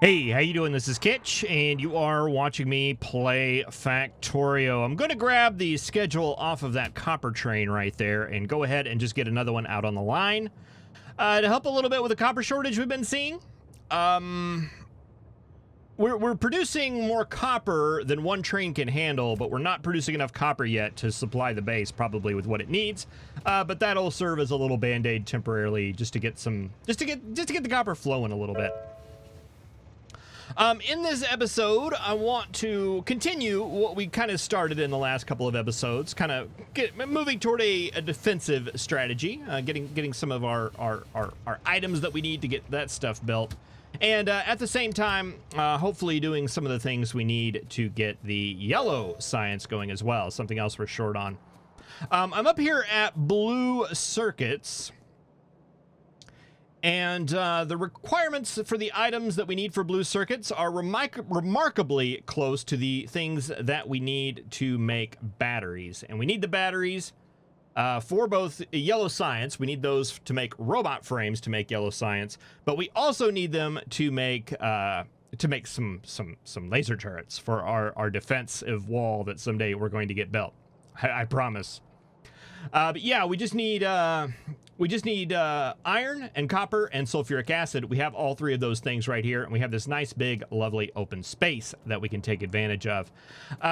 Hey, how you doing? This is Kitch, and you are watching me play Factorio. I'm going to grab the schedule off of that copper train right there and go ahead and just get another one out on the line. To help a little bit with the copper shortage we've been seeing. We're producing more copper than one train can handle, but we're not producing enough copper yet to supply the base probably with what it needs. But that'll serve as a little band-aid temporarily just to get the copper flowing a little bit. In this episode, I want to continue what we kind of started in the last couple of episodes, kind of moving toward a defensive strategy, getting some of our items that we need to get that stuff built, and at the same time, hopefully doing some of the things we need to get the yellow science going as well, something else we're short on. I'm up here at Blue Circuits. And the requirements for the items that we need for blue circuits are remarkably close to the things that we need to make batteries. And we need the batteries for both yellow science. We need those to make robot frames to make yellow science. But we also need them to make some laser turrets for our defensive wall that someday we're going to get built. I promise. But yeah, we just need iron and copper and sulfuric acid. We have all three of those things right here, and we have this nice, big, lovely open space that we can take advantage of.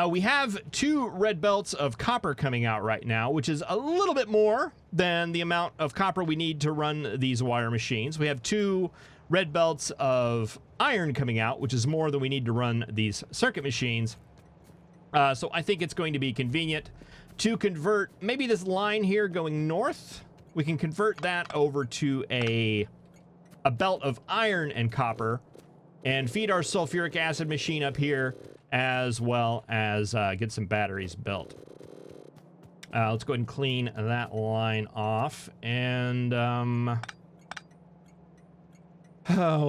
We have 2 red belts of copper coming out right now, which is a little bit more than the amount of copper we need to run these wire machines. We have 2 red belts of iron coming out, which is more than we need to run these circuit machines. So I think it's going to be convenient to convert maybe this line here going north. We can convert that over to a belt of iron and copper and feed our sulfuric acid machine up here, as well as get some batteries built. Let's go ahead and clean that line off. And oh,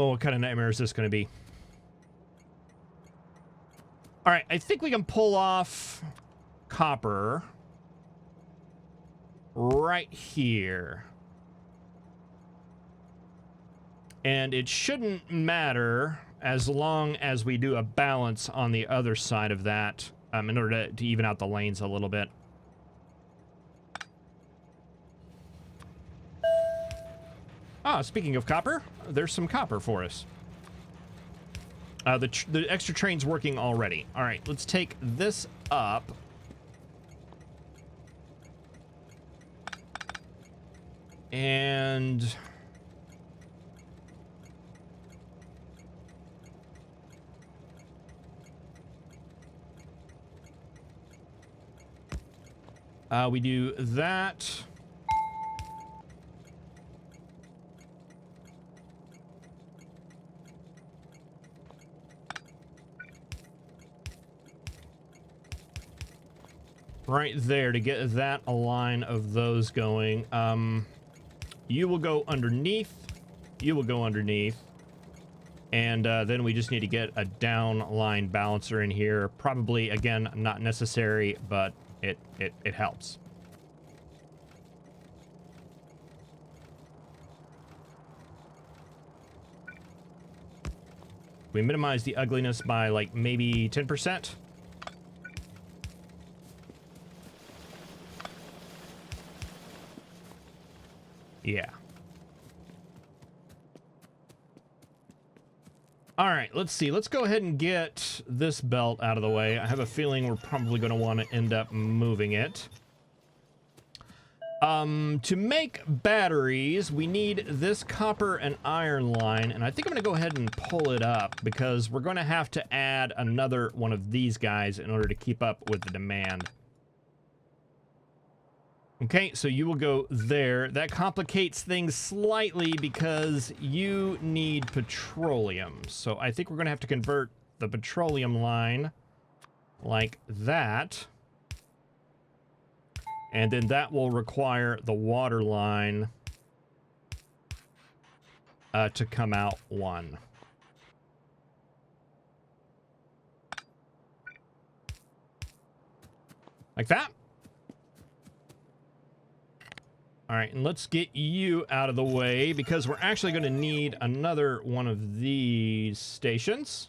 what kind of nightmare is this going to be? All right, I think we can pull off copper right here, and it shouldn't matter as long as we do a balance on the other side of that, in order to even out the lanes a little bit. Speaking of copper, there's some copper for us. The extra train's working already. All right, let's take this up. And we do that. Right there to get that a line of those going. You will go underneath. You will go underneath. And then we just need to get a down line balancer in here. Probably, again, not necessary, but it helps. We minimize the ugliness by like maybe 10%. Yeah. All right, let's see. Let's go ahead and get this belt out of the way. I have a feeling we're probably going to want to end up moving it. To make batteries, we need this copper and iron line, and I think I'm going to go ahead and pull it up because we're going to have to add another one of these guys in order to keep up with the demand. Okay, so you will go there. That complicates things slightly because you need petroleum. So I think we're going to have to convert the petroleum line like that. And then that will require the water line to come out 1. Like that. All right, and let's get you out of the way because we're actually going to need another one of these stations.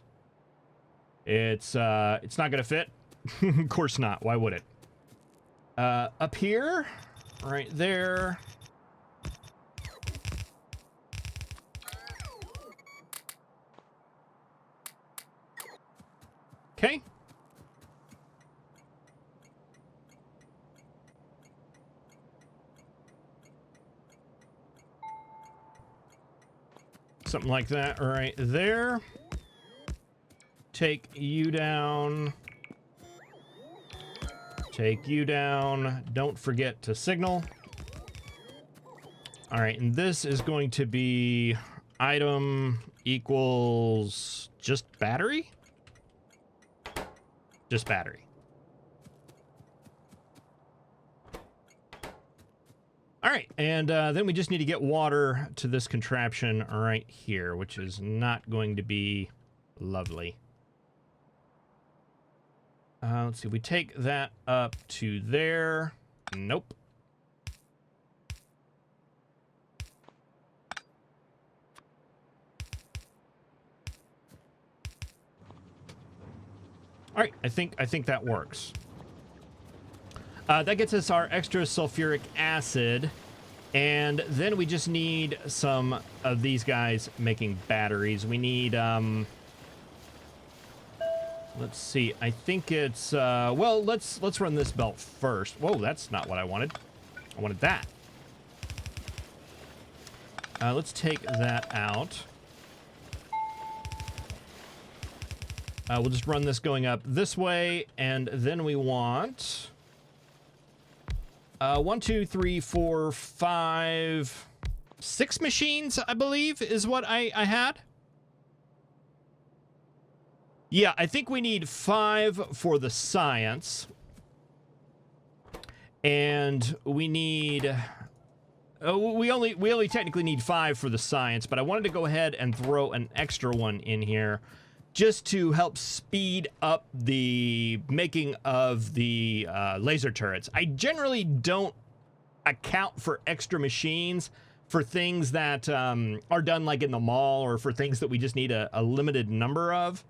It's not going to fit. Of course not. Why would it? Up here, right there. Okay. Something like that right there. Take you down. Take you down. Don't forget to signal. All right, and this is going to be item equals just battery? Just battery. All right, and then we just need to get water to this contraption right here, which is not going to be lovely. Let's see, we take that up to there. Nope. All right, I think that works. That gets us our extra sulfuric acid, and then we just need some of these guys making batteries. We need, let's see, I think it's, well, let's run this belt first. Whoa, that's not what I wanted. I wanted that. Let's take that out. We'll just run this going up this way, and then we want 1, 2, 3, 4, 5, 6 machines, I believe, is what I had. Yeah, I think we need 5 for the science, and we need. We only technically need 5 for the science, but I wanted to go ahead and throw an extra one in here, just to help speed up the making of the laser turrets. I generally don't account for extra machines for things that are done like in the mall or for things that we just need a limited number of.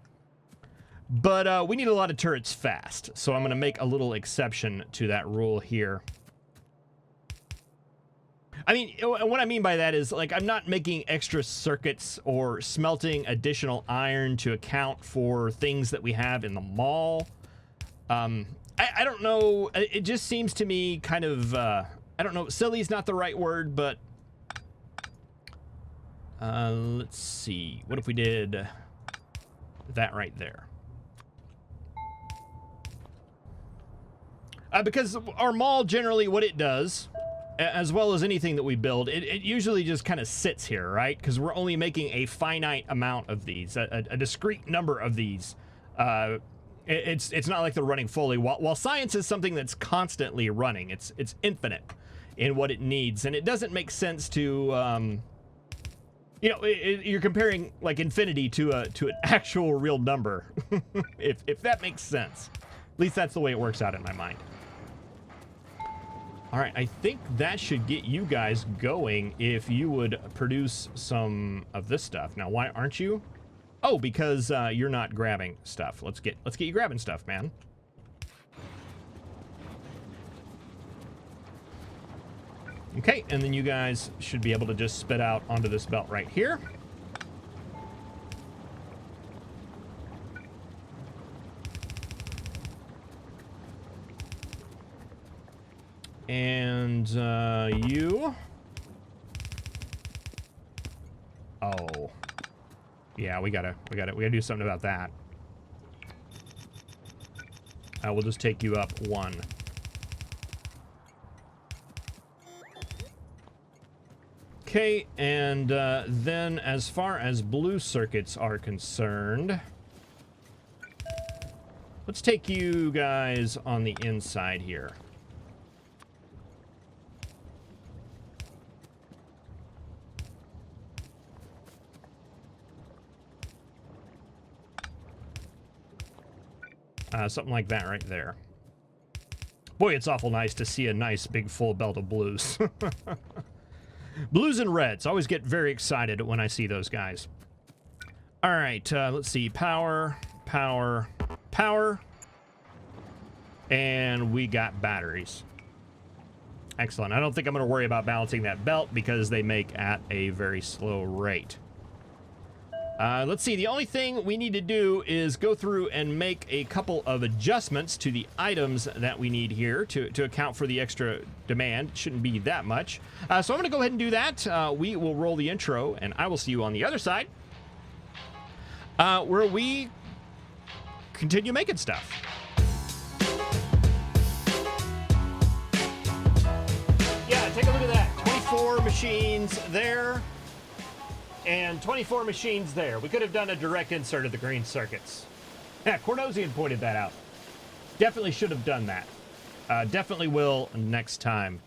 But we need a lot of turrets fast, so I'm going to make a little exception to that rule here. I mean, what I mean by that is, like, I'm not making extra circuits or smelting additional iron to account for things that we have in the mall. I don't know. It just seems to me kind of, I don't know, silly is not the right word, but let's see. What if we did that right there? Because our mall, generally what it does, as well as anything that we build, it usually just kind of sits here, right? Because we're only making a finite amount of these, a discrete number of these. It's not like they're running fully. While science is something that's constantly running, it's infinite in what it needs, and it doesn't make sense to, you know, you're comparing like infinity to an actual real number, if that makes sense. At least that's the way it works out in my mind. All right, I think that should get you guys going if you would produce some of this stuff. Now, why aren't you? Oh, because you're not grabbing stuff. Let's get you grabbing stuff, man. Okay, and then you guys should be able to just spit out onto this belt right here. And you. Oh, yeah, we gotta do something about that. We'll just take you up 1. Okay, and then as far as blue circuits are concerned, let's take you guys on the inside here. Something like that right there. Boy, it's awful nice to see a nice big full belt of blues. Blues and reds. I always get very excited when I see those guys. All right, let's see. Power, power, power. And we got batteries. Excellent. I don't think I'm going to worry about balancing that belt because they make at a very slow rate. Let's see. The only thing we need to do is go through and make a couple of adjustments to the items that we need here to account for the extra demand. It shouldn't be that much. So I'm going to go ahead and do that. We will roll the intro, and I will see you on the other side where we continue making stuff. Yeah, take a look at that. 24 machines there. And 24 machines there. We could have done a direct insert of the green circuits. Yeah, Cornosian pointed that out. Definitely should have done that. Definitely will next time.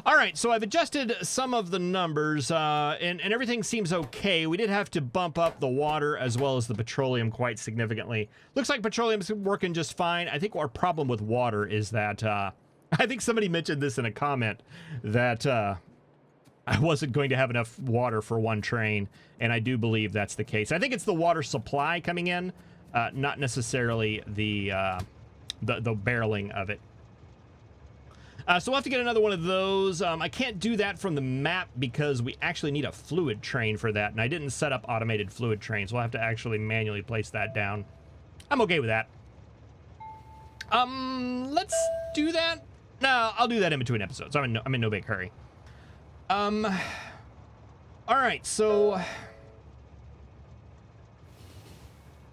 All right, so I've adjusted some of the numbers, and everything seems okay. We did have to bump up the water as well as the petroleum quite significantly. Looks like petroleum's working just fine. I think our problem with water is that, I think somebody mentioned this in a comment, that I wasn't going to have enough water for one train, and I do believe that's the case. I think it's the water supply coming in, not necessarily the barreling of it. So we'll have to get another one of those. I can't do that from the map because we actually need a fluid train for that, and I didn't set up automated fluid trains. We'll have to actually manually place that down. I'm okay with that. Let's do that. No, I'll do that in between episodes. I'm in no big hurry. All right, so,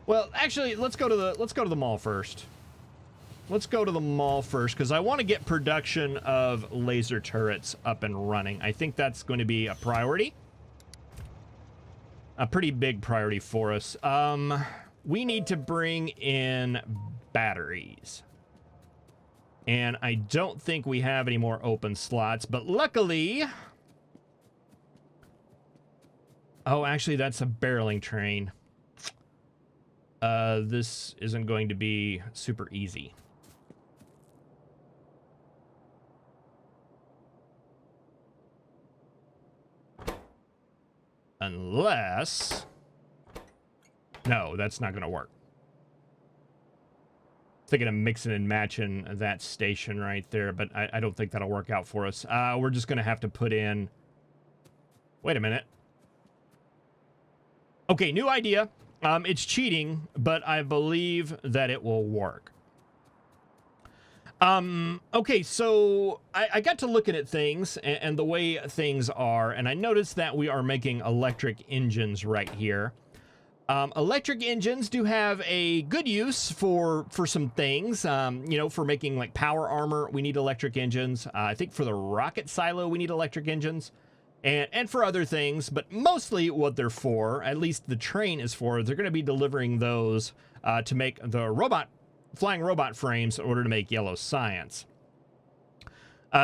well, actually, let's go to the mall first. Let's go to the mall first because I want to get production of laser turrets up and running. I think that's going to be a priority, a pretty big priority for us. We need to bring in batteries. And I don't think we have any more open slots, but luckily... Oh, actually, that's a barreling train. This isn't going to be super easy. Unless... No, that's not going to work. Thinking of mixing and matching that station right there, but I don't think that'll work out for us. We're just going to have to put in... Wait a minute. Okay, new idea. It's cheating, but I believe that it will work. Okay, so I got to looking at things and the way things are, and I noticed that we are making electric engines right here. Electric engines do have a good use for some things. You know, for making like power armor, we need electric engines. I think for the rocket silo, we need electric engines. And for other things, but mostly what they're for, at least the train is for, they're going to be delivering those to make the flying robot frames in order to make yellow science.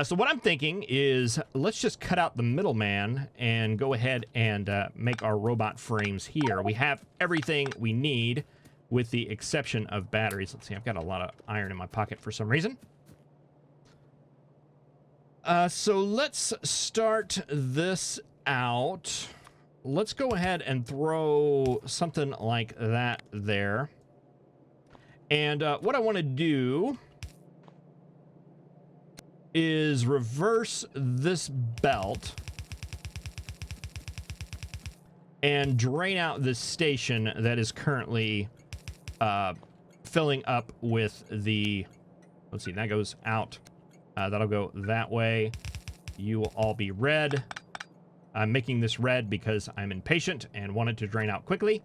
So what I'm thinking is let's just cut out the middleman and go ahead and make our robot frames here. We have everything we need with the exception of batteries. Let's see, I've got a lot of iron in my pocket for some reason. So let's start this out. Let's go ahead and throw something like that there. And what I want to do is reverse this belt and drain out this station that is currently filling up with the... Let's see, that goes out. That'll go that way. You will all be red. I'm making this red because I'm impatient and want it to drain out quickly.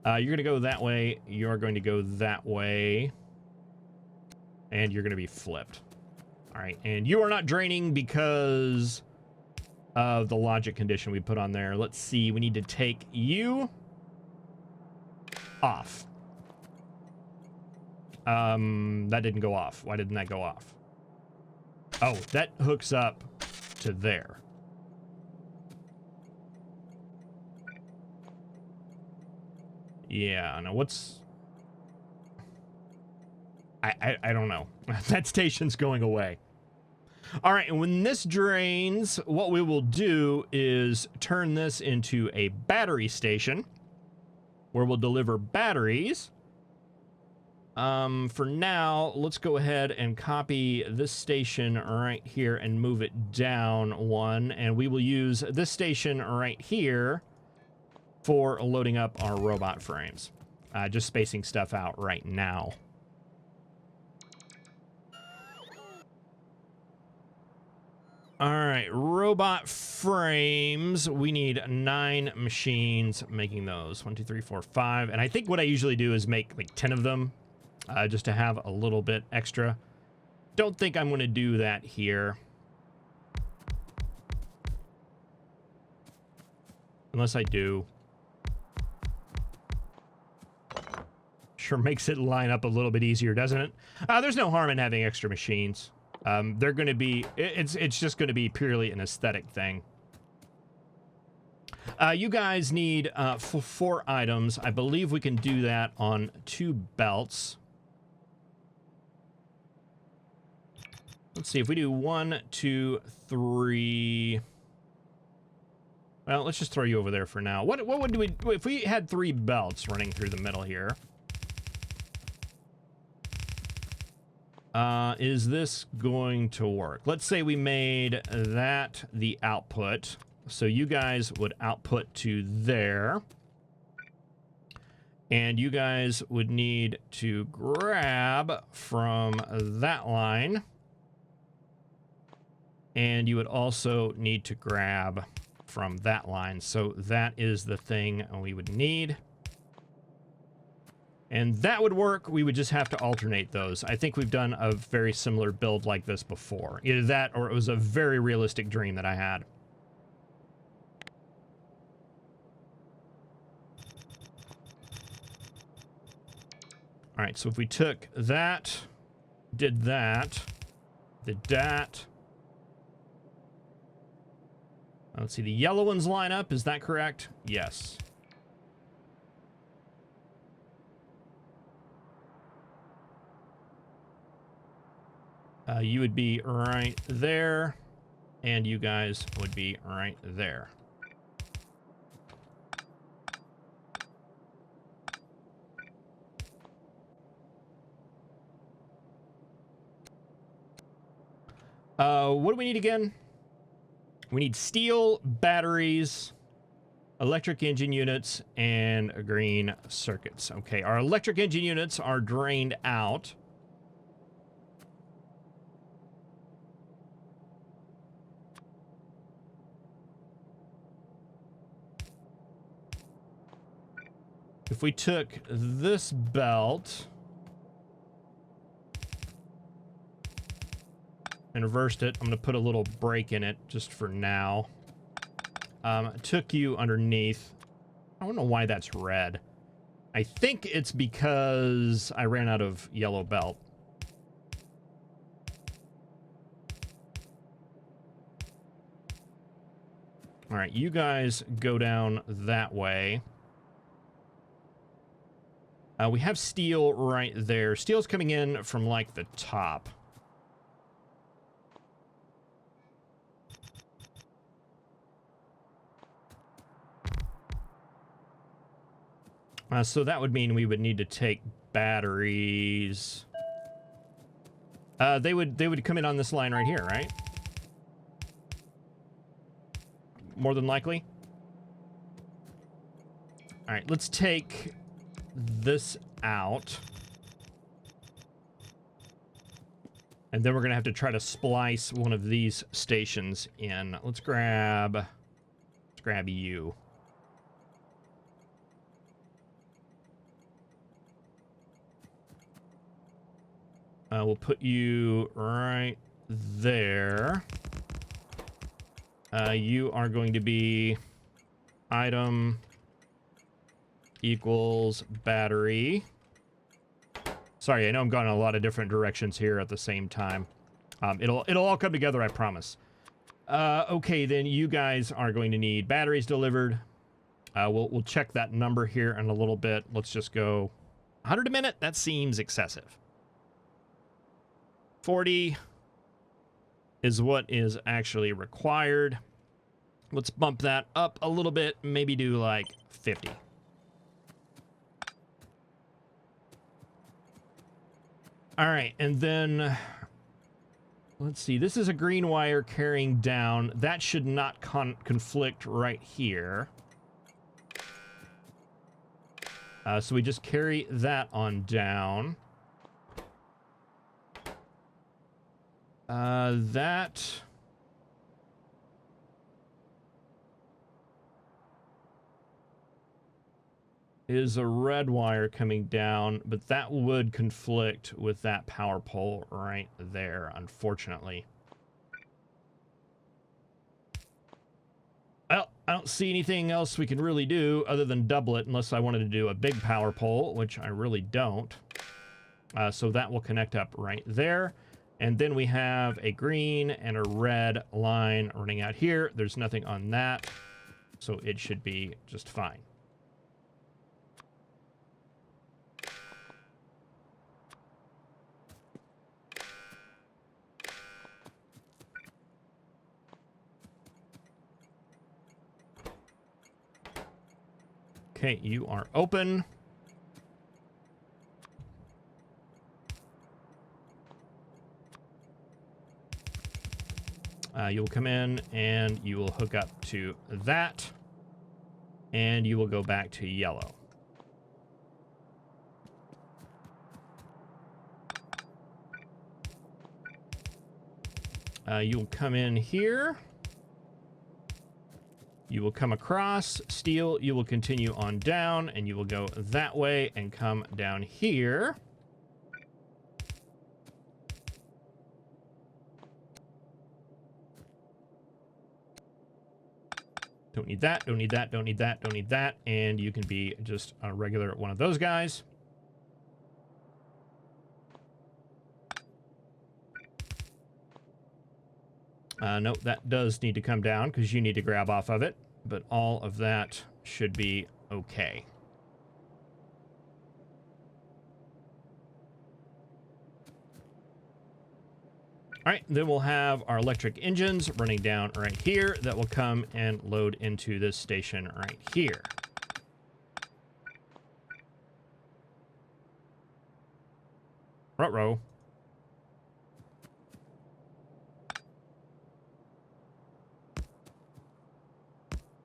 You're going to go that way. You're going to go that way. And you're going to be flipped. All right. And you are not draining because of the logic condition we put on there. Let's see. We need to take you off. That didn't go off. Why didn't that go off? Oh, that hooks up to there. Yeah, now what's... I don't know. That station's going away. All right, and when this drains, what we will do is turn this into a battery station where we'll deliver batteries. For now, let's go ahead and copy this station right here and move it down one, and we will use this station right here for loading up our robot frames. Just spacing stuff out right now. All right, robot frames. We need 9 machines making those. 1, 2, 3, 4, 5. And I think what I usually do is make like 10 of them just to have a little bit extra. Don't think I'm going to do that here. Unless I do. Sure makes it line up a little bit easier, doesn't it? There's no harm in having extra machines. They're going to be, it's just going to be purely an aesthetic thing. You guys need 4 items. I believe we can do that on 2 belts. Let's see if we do 1, 2, 3. Well, let's just throw you over there for now. What would we, if we had 3 belts running through the middle here? Is this going to work? Let's say we made that the output. So you guys would output to there. And you guys would need to grab from that line. And you would also need to grab from that line. So that is the thing we would need. And that would work. We would just have to alternate those. I think we've done a very similar build like this before. Either that or it was a very realistic dream that I had. All right, so if we took that, did that, did that. Let's see, the yellow ones line up. Is that correct? Yes. You would be right there, and you guys would be right there. What do we need again? We need steel, batteries, electric engine units, and green circuits. Okay, our electric engine units are drained out. If we took this belt and reversed it, I'm going to put a little break in it just for now. Took you underneath. I don't know why that's red. I think it's because I ran out of yellow belt. All right, you guys go down that way. We have steel right there. Steel's coming in from, like, the top. So that would mean we would need to take batteries. They would come in on this line right here, right? More than likely. All right, let's take this out. And then we're going to have to try to splice one of these stations in. Let's grab you. We'll put you right there. You are going to be item equals battery. Sorry, I know I'm going in a lot of different directions here at the same time. It'll all come together, I promise. Okay, then you guys are going to need batteries delivered. We'll check that number here in a little bit. Let's just go 100 a minute. That seems excessive. 40 is what is actually required. Let's bump that up a little bit, maybe do like 50. All right, and then let's see. This is a green wire carrying down. That should not conflict right here. So we just carry that on down. That is a red wire coming down, but that would conflict with that power pole right there, unfortunately. Well, I don't see anything else we can really do other than double it, unless I wanted to do a big power pole, which I really don't. So that will connect up right there. And then we have a green and a red line running out here. There's nothing on that, so it should be just fine. Okay, you are open. You'll come in and you will hook up to that, and you will go back to yellow. You'll come in here. You will come across steel. You will continue on down, and you will go that way and come down here. Don't need that, don't need that, don't need that, don't need that. And you can be just a regular one of those guys. Nope, that does need to come down because you need to grab off of it. But all of that should be okay. All right, then we'll have our electric engines running down right here that will come and load into this station right here. Ruh-roh.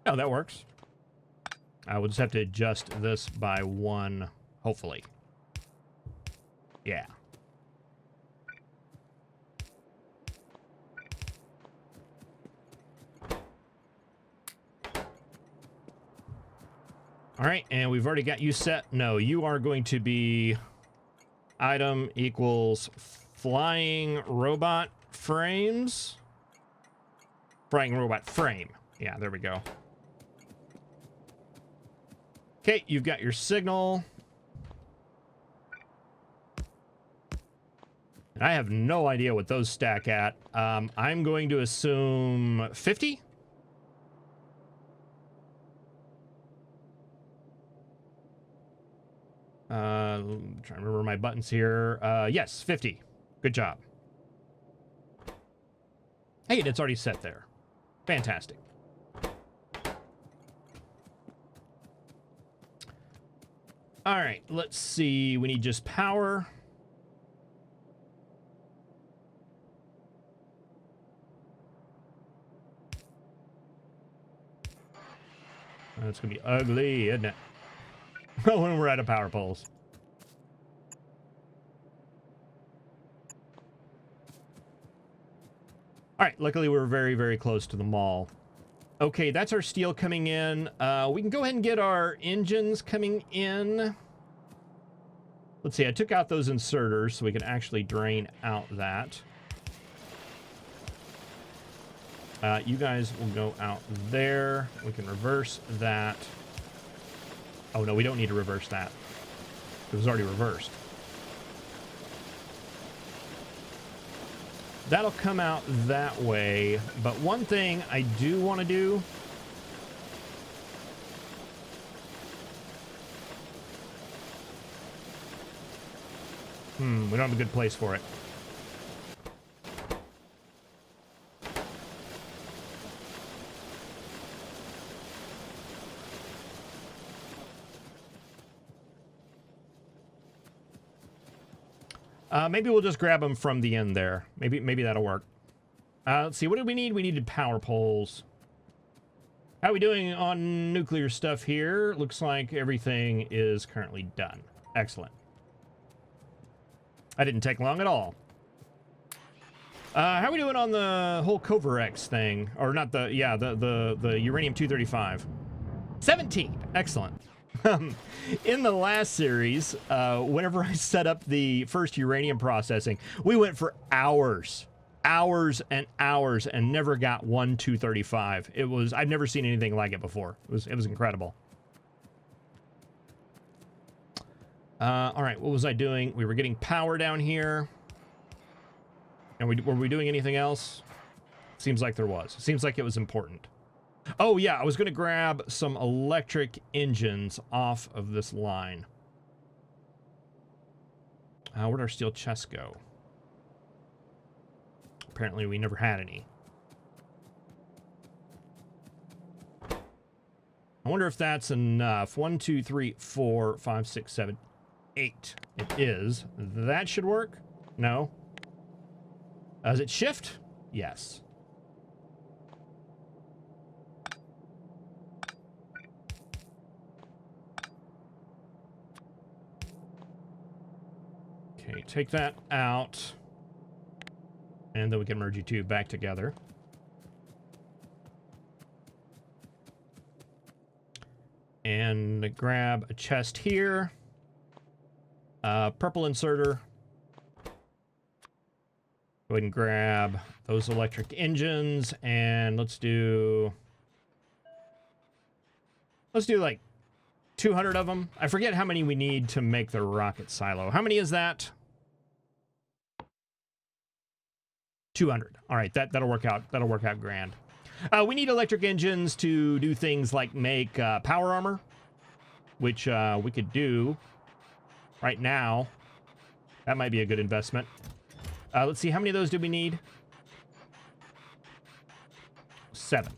Oh, that works. I will just have to adjust this by 1, hopefully. Yeah. All right, and we've already got you set. No, you are going to be item equals flying robot frames. Flying robot frame. Yeah, there we go. Okay, you've got your signal. And I have no idea what those stack at. I'm going to assume 50. Trying to remember my buttons here. Yes, 50. Good job. Hey, it's already set there. Fantastic. All right, let's see. We need just power. That's gonna be ugly, isn't it? When we're out of power poles. All right, luckily we're very, very close to the mall. Okay, that's our steel coming in. We can go ahead and get our engines coming in. Let's see, I took out those inserters so we can actually drain out that. You guys will go out there. We can reverse that. Oh, no, we don't need to reverse that. It was already reversed. That'll come out that way. But one thing I do want to do... we don't have a good place for it. Maybe we'll just grab them from the end there. Maybe that'll work. Let's see. What did we need? We needed power poles. How are we doing on nuclear stuff here? Looks like everything is currently done. Excellent. That didn't take long at all. How are we doing on the whole Covarex thing? Or not the, yeah, the uranium-235. 17. Excellent. In the last series, whenever I set up the first uranium processing, we went for hours and hours and never got one 235. I've never seen anything like it before. It was incredible. All right, what was I doing? We were getting power down here. And were we doing anything else? Seems like there was. Seems like it was important. Oh, yeah, I was going to grab some electric engines off of this line. Where'd our steel chests go? Apparently, we never had any. I wonder if that's enough. 1, 2, 3, 4, 5, 6, 7, 8. It is. That should work? No. Does it shift? Yes. Okay, take that out. And then we can merge you two back together. And grab a chest here. Purple inserter. Go ahead and grab those electric engines, and let's do like 200 of them. I forget how many we need to make the rocket silo. How many is that? 200. All right, that'll work out. That'll work out grand. We need electric engines to do things like make power armor, which we could do right now. That might be a good investment. Let's see, how many of those do we need? 7.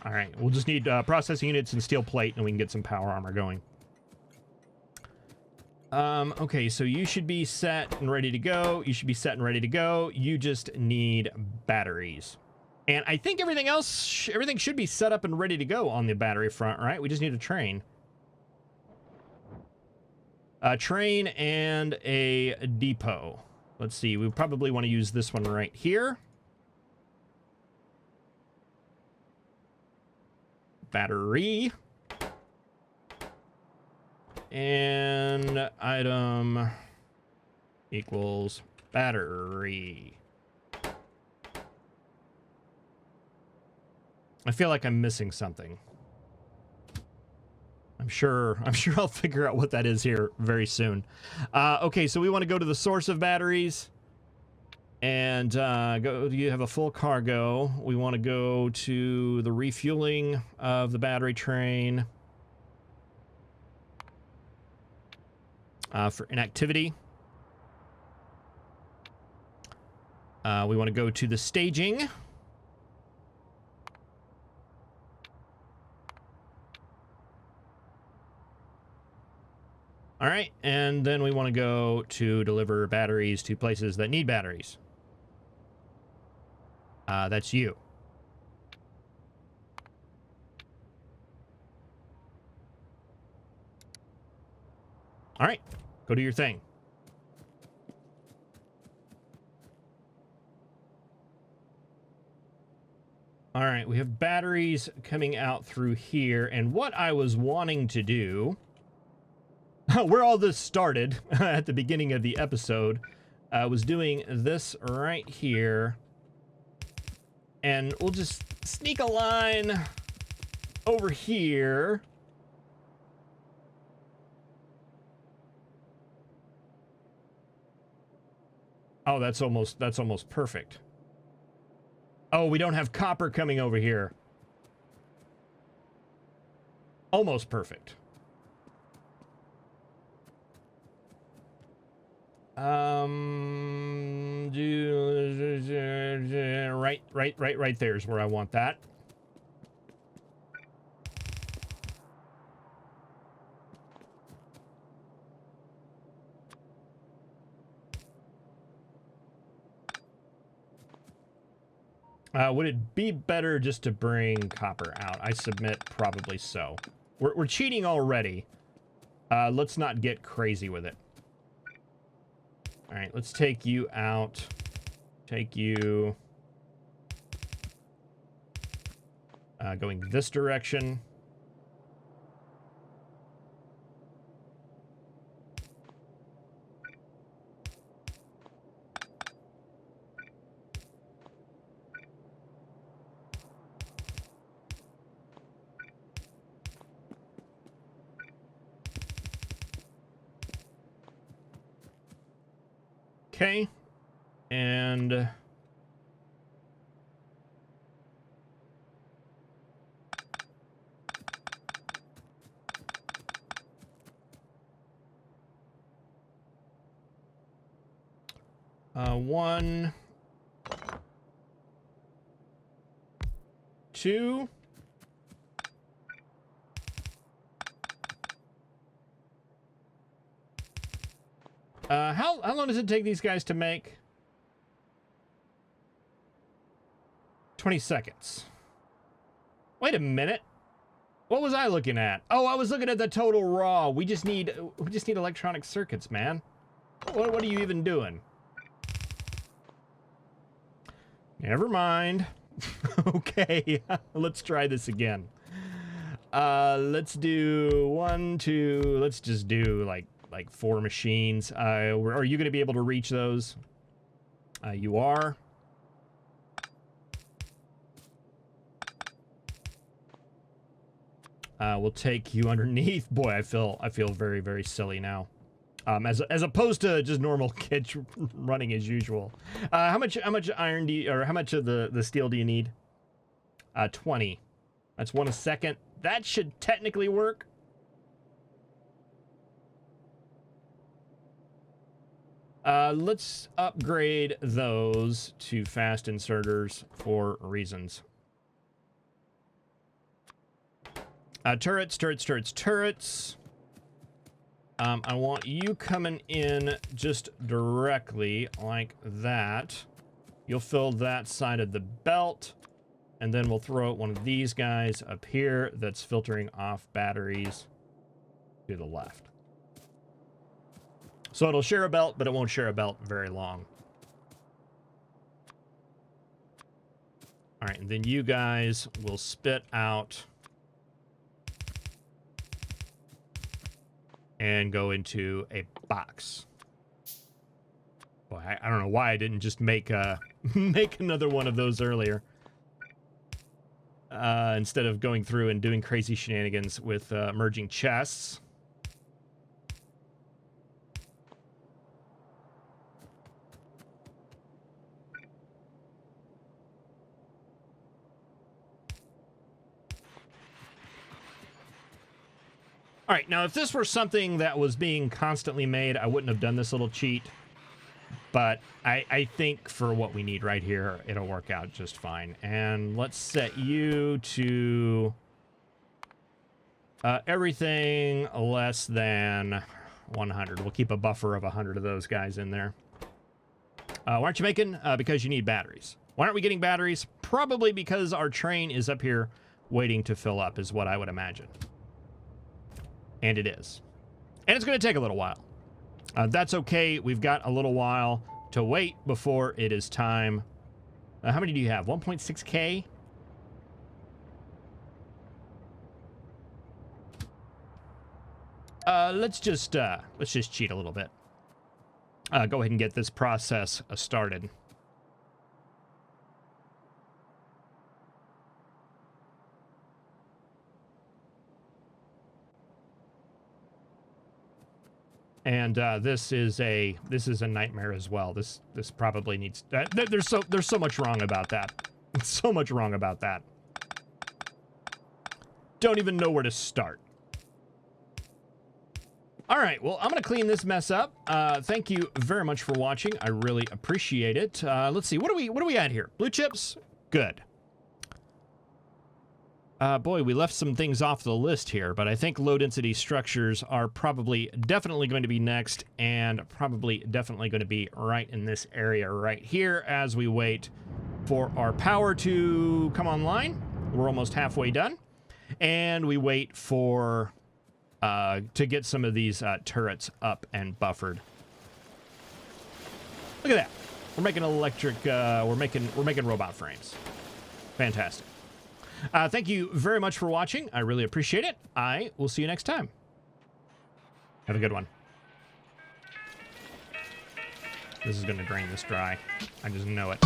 All right, we'll just need processing units and steel plate, and we can get some power armor going. Okay, so you should be set and ready to go. You should be set and ready to go. You just need batteries. And I think everything else, everything should be set up and ready to go on the battery front, right? We just need a train. A train and a depot. Let's see, we probably want to use this one right here. Battery. And item equals battery. I feel like I'm missing something. I'm sure I'll figure out what that is here very soon. Okay, so we want to go to the source of batteries. And you have a full cargo. We want to go to the refueling of the battery train. For inactivity. We want to go to the staging. All right, and then we want to go to deliver batteries to places that need batteries. That's you. All right, go do your thing. All right, we have batteries coming out through here, and what I was wanting to do, where all this started at the beginning of the episode, was doing this right here, and we'll just sneak a line over here. Oh, that's almost perfect. Oh, we don't have copper coming over here. Almost perfect. Right there is where I want that. Would it be better just to bring copper out? I submit probably so. We're cheating already. Let's not get crazy with it. All right, let's take you out. Take you... going this direction. Okay, and one, two. How long does it take these guys to make? 20 seconds. Wait a minute. What was I looking at? Oh, I was looking at the total raw. We just need electronic circuits, man. What are you even doing? Never mind. Okay, let's try this again. Let's do 1, 2. Let's just do like 4 machines. Are you going to be able to reach those? You are. We'll take you underneath. Boy, I feel very, very silly now. As opposed to just normal Kitch running as usual. How much iron do you, or how much of the steel do you need? 20. That's 1 a second. That should technically work. Let's upgrade those to fast inserters for reasons. Turrets. I want you coming in just directly like that. You'll fill that side of the belt, and then we'll throw out one of these guys up here that's filtering off batteries to the left. So it'll share a belt, but it won't share a belt very long. All right, and then you guys will spit out and go into a box. Boy, I don't know why I didn't just make make another one of those earlier. Instead of going through and doing crazy shenanigans with merging chests. All right, now if this were something that was being constantly made, I wouldn't have done this little cheat. But I think for what we need right here, it'll work out just fine. And let's set you to everything less than 100. We'll keep a buffer of 100 of those guys in there. Why aren't you making? Because you need batteries. Why aren't we getting batteries? Probably because our train is up here waiting to fill up, is what I would imagine. And it is. And it's going to take a little while. That's okay. We've got a little while to wait before it is time. How many do you have? 1.6K? Let's just cheat a little bit. Go ahead and get this process started. And this is a nightmare as well. This probably needs. There's so much wrong about that. So much wrong about that. Don't even know where to start. All right, well, I'm gonna clean this mess up. Thank you very much for watching. I really appreciate it. Let's see, what are we at here? Blue chips, good. Boy, we left some things off the list here, but I think low-density structures are definitely going to be next, and probably definitely going to be right in this area right here as we wait for our power to come online. We're almost halfway done. And we wait for to get some of these turrets up and buffered. Look at that. We're making electric, we're making robot frames. Fantastic. Thank you very much for watching. I really appreciate it. I will see you next time. Have a good one. This is going to drain this dry. I just know it.